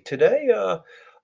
Today,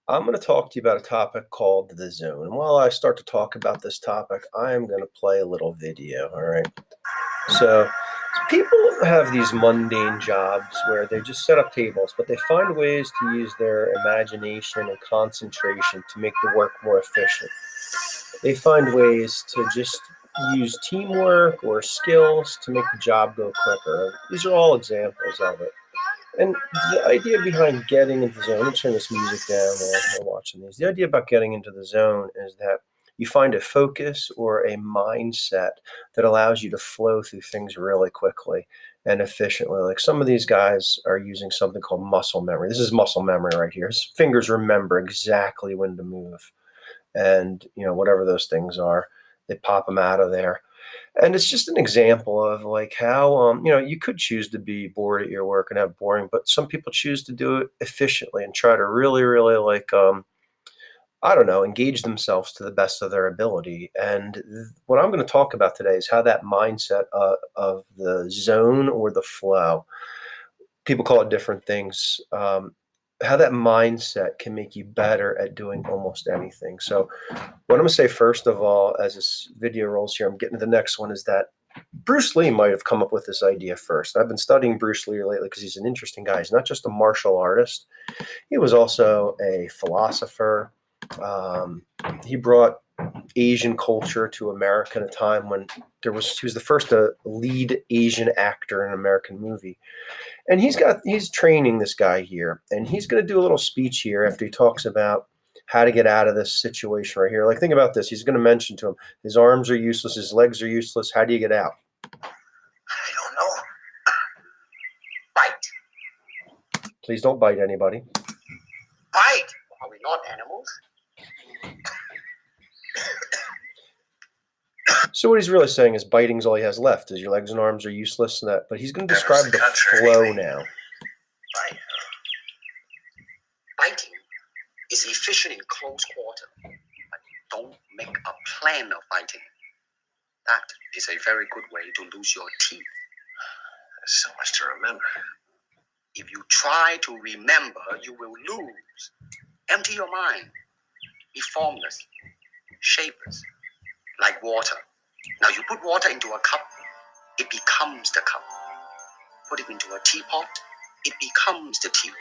I'm going to talk to you about a topic called the zone. And while I start to talk about this topic, I am going to play a little video. All right. So, people have these mundane jobs where they just set up tables, but they find ways to use their imagination and concentration to make the work more efficient. They find ways to just use teamwork or skills to make the job go quicker. These are all examples of it. And the idea behind getting into the zone, let me turn this music down while I'm watching these. The idea about getting into the zone is that you find a focus or a mindset that allows you to flow through things really quickly and efficiently. Like some of these guys are using something called muscle memory. This is muscle memory right here. His fingers remember exactly when to move. And, whatever those things are, they pop them out of there. And it's just an example of like how you could choose to be bored at your work and have boring, but some people choose to do it efficiently and try to really, really like I don't know, engage themselves to the best of their ability. And what I'm going to talk about today is how that mindset of the zone or the flow, people call it different things. How that mindset can make you better at doing almost anything. So, what I'm going to say first of all, as this video rolls here, I'm getting to the next one, is that Bruce Lee might have come up with this idea first. I've been studying Bruce Lee lately because he's an interesting guy. He's not just a martial artist, he was also a philosopher. Um, he brought Asian culture to America at a time when he was the first lead Asian actor in an American movie. And he's training this guy here, and he's going to do a little speech here after he talks about how to get out of this situation right here. Like, think about this. He's going to mention to him, his arms are useless, his legs are useless. How do you get out? I don't know. Bite. Please don't bite anybody. Bite? Are we not animals? So what he's really saying is biting's all he has left, is your legs and arms are useless, and that. But he's going to describe the flow now. Right. Biting is efficient in close quarter, but don't make a plan of biting. That is a very good way to lose your teeth. There's so much to remember. If you try to remember, you will lose. Empty your mind. Be formless, shapeless, like water. Now you put water into a cup, it becomes the cup. Put it into a teapot, it becomes the teapot.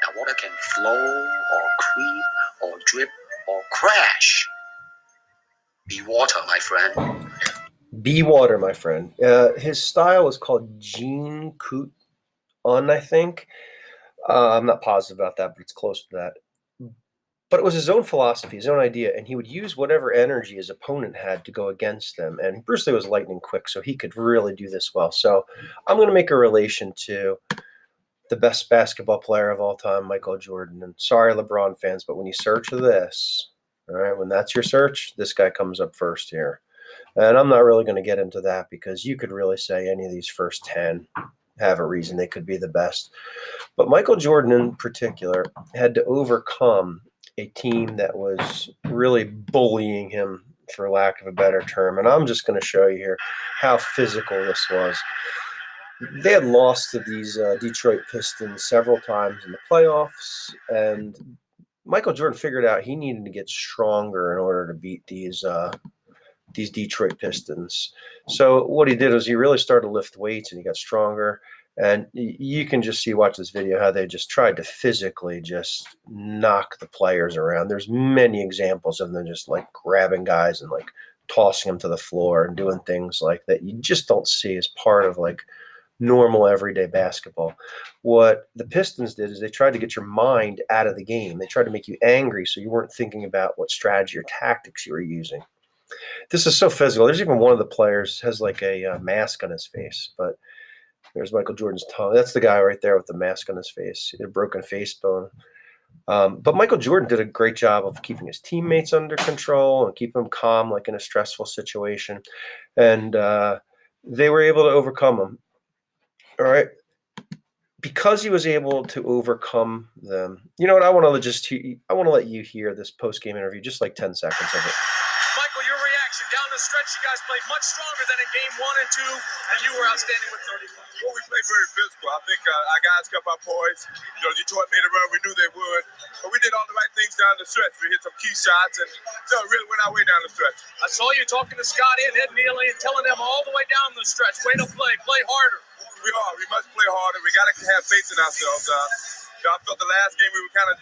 Now water can flow or creep or drip or crash. Be water, my friend. Be water, my friend. His style is called Jean Kut Un, I think. I'm not positive about that, but it's close to that. But it was his own philosophy, his own idea, and he would use whatever energy his opponent had to go against them. And Bruce Lee was lightning quick, so he could really do this well. So I'm going to make a relation to the best basketball player of all time, Michael Jordan. And sorry, LeBron fans, but when you search this, all right, when that's your search, this guy comes up first here. And I'm not really going to get into that because you could really say any of these first 10 have a reason they could be the best. But Michael Jordan in particular had to overcome a team that was really bullying him, for lack of a better term. And I'm just going to show you here how physical this was. They had lost to these Detroit Pistons several times in the playoffs, and Michael Jordan figured out he needed to get stronger in order to beat these Detroit Pistons. So what he did was he really started to lift weights, and he got stronger. And you can just see, watch this video, how they just tried to physically just knock the players around. There's many examples of them just like grabbing guys and like tossing them to the floor and doing things like that you just don't see as part of like normal everyday basketball. What the Pistons did is they tried to get your mind out of the game. They tried to make you angry so you weren't thinking about what strategy or tactics you were using. This is so physical. There's even one of the players has like a mask on his face, but there's Michael Jordan's tongue. That's the guy right there with the mask on his face, a broken face bone. But Michael Jordan did a great job of keeping his teammates under control and keeping them calm, like in a stressful situation. And they were able to overcome him. All right. Because he was able to overcome them. You know what? I want to let you hear this post-game interview, just like 10 seconds of it. Michael, your reaction down the stretch. You guys played much stronger than in game 1 and 2, and you were outstanding with 30 points. Well, we played very physical. I think our guys kept our poise. Detroit made a run. We knew they would. But we did all the right things down the stretch. We hit some key shots and really went our way down the stretch. I saw you talking to Scotty and Ed Neely and telling them all the way down the stretch, way to play harder. We are. We must play harder. We got to have faith in ourselves. I felt the last game we were kind of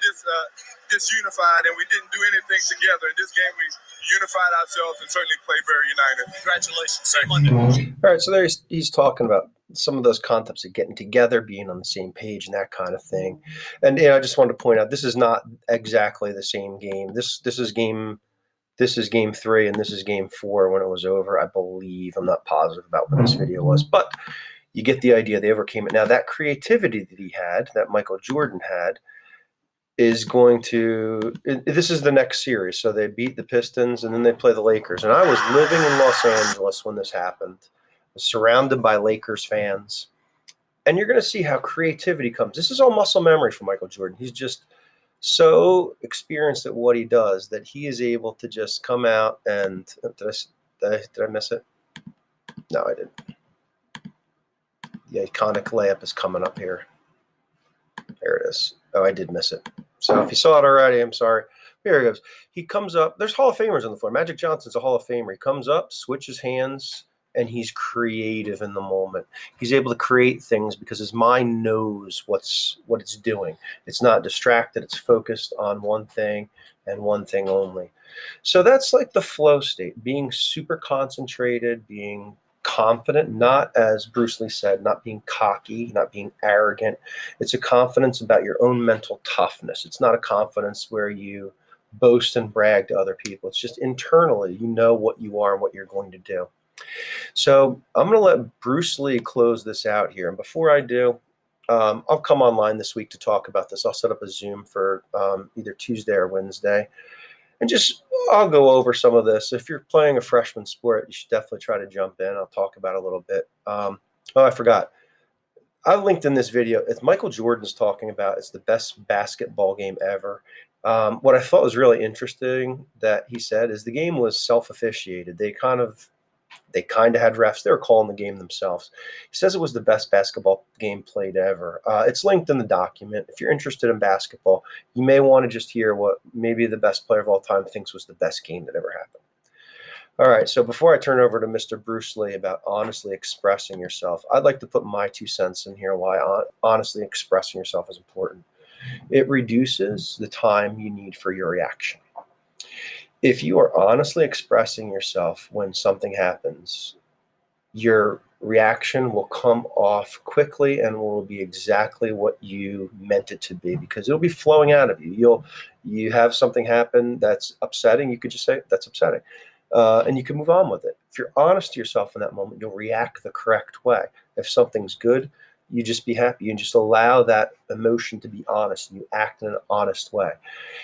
disunified and we didn't do anything together. In this game, we unified ourselves and certainly played very united. Congratulations. See you Monday. All right, so there he's talking about some of those concepts of getting together, being on the same page, and that kind of thing. And I just wanted to point out this is not exactly the same game. This is game 3, and this is game 4 when it was over. I believe. I'm not positive about when this video was, but you get the idea. They overcame it. Now that creativity that he had, that Michael Jordan had, is going to. This is the next series. So they beat the Pistons, and then they play the Lakers. And I was living in Los Angeles when this happened, surrounded by Lakers fans. And you're going to see how creativity comes. This is all muscle memory for Michael Jordan. He's just so experienced at what he does that he is able to just come out and did I miss it? No, I didn't. The iconic layup is coming up here. There it is. Oh, I did miss it. So if you saw it already, I'm sorry. Here he goes. He comes up. There's Hall of Famers on the floor. Magic Johnson's a Hall of Famer. He comes up, switches hands, and he's creative in the moment. He's able to create things because his mind knows what it's doing. It's not distracted. It's focused on one thing and one thing only. So that's like the flow state, being super concentrated, being confident, not, as Bruce Lee said, not being cocky, not being arrogant. It's a confidence about your own mental toughness. It's not a confidence where you boast and brag to other people. It's just internally, you know what you are and what you're going to do. So I'm going to let Bruce Lee close this out here. And before I do, I'll come online this week to talk about this. I'll set up a Zoom for either Tuesday or Wednesday. And I'll go over some of this. If you're playing a freshman sport, you should definitely try to jump in. I'll talk about it a little bit. I forgot. I linked in this video. It's Michael Jordan's talking about it's the best basketball game ever. What I thought was really interesting that he said is the game was self-officiated. They kind of had refs. They were calling the game themselves. He says it was the best basketball game played ever. It's linked in the document. If you're interested in basketball, you may want to just hear what maybe the best player of all time thinks was the best game that ever happened. All right, so before I turn over to Mr. Bruce Lee about honestly expressing yourself, I'd like to put my 2 cents in here why honestly expressing yourself is important. It reduces the time you need for your reaction. If you are honestly expressing yourself when something happens, your reaction will come off quickly and will be exactly what you meant it to be because it'll be flowing out of you. You have something happen that's upsetting. You could just say, that's upsetting. And you can move on with it. If you're honest to yourself in that moment, you'll react the correct way. If something's good, you just be happy and just allow that emotion to be honest and you act in an honest way.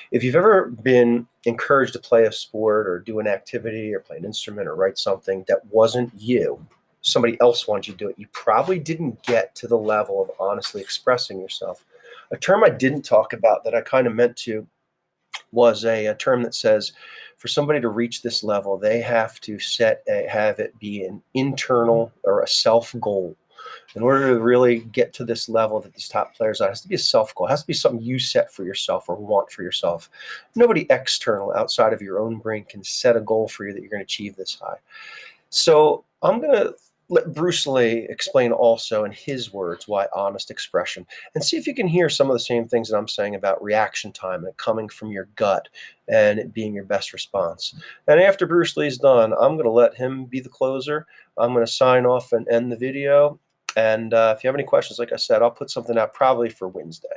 If you've ever been encouraged to play a sport or do an activity or play an instrument or write something that wasn't you, somebody else wanted you to do it, you probably didn't get to the level of honestly expressing yourself. A term I didn't talk about that I kind of meant to was a term that says for somebody to reach this level, they have to have it be an internal or a self goal. In order to really get to this level that these top players are, it has to be a self goal. It has to be something you set for yourself or want for yourself. Nobody external outside of your own brain can set a goal for you that you're going to achieve this high. So I'm going to let Bruce Lee explain also in his words why honest expression, and see if you can hear some of the same things that I'm saying about reaction time and it coming from your gut and it being your best response. And after Bruce Lee's done, I'm going to let him be the closer. I'm going to sign off and end the video. And if you have any questions, like I said, I'll put something out probably for Wednesday.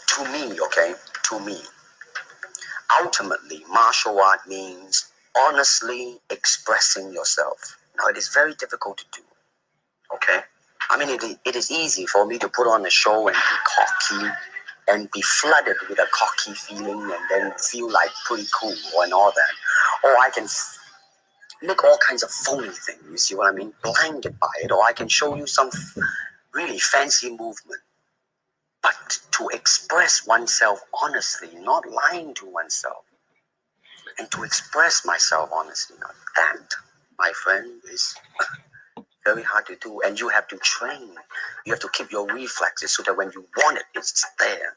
To me, ultimately, martial art means honestly expressing yourself. Now, it is very difficult to do, okay? I mean, it is easy for me to put on a show and be cocky and be flooded with a cocky feeling and then feel like pretty cool and all that. Or I can make all kinds of phony things, you see what I mean? Blinded by it, or I can show you some really fancy movement. But to express oneself honestly, not lying to oneself, and to express myself honestly, not that my friend, is very hard to do, and you have to train. You have to keep your reflexes so that when you want it, it's there.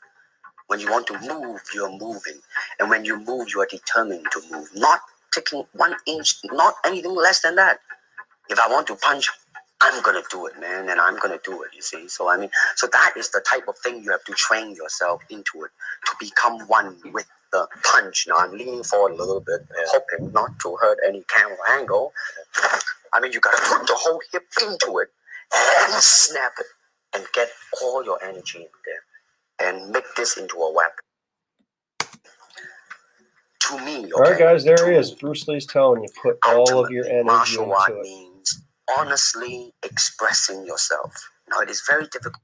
When you want to move, you're moving, and when you move, you are determined to move, not taking 1 inch, not anything less than that. If I want to punch, I'm gonna do it, man, and I'm gonna do it. You see, so I mean, so that is the type of thing you have to train yourself into it, to become one with the punch. Now I'm leaning forward a little bit, hoping not to hurt any camera angle. I mean, you gotta put the whole hip into it and snap it and get all your energy in there and make this into a weapon. To me, okay, All right, guys, there to he is. me, Bruce Lee's telling you, put all of your ultimately, energy martial art into it. means honestly expressing yourself. Now, it is very difficult.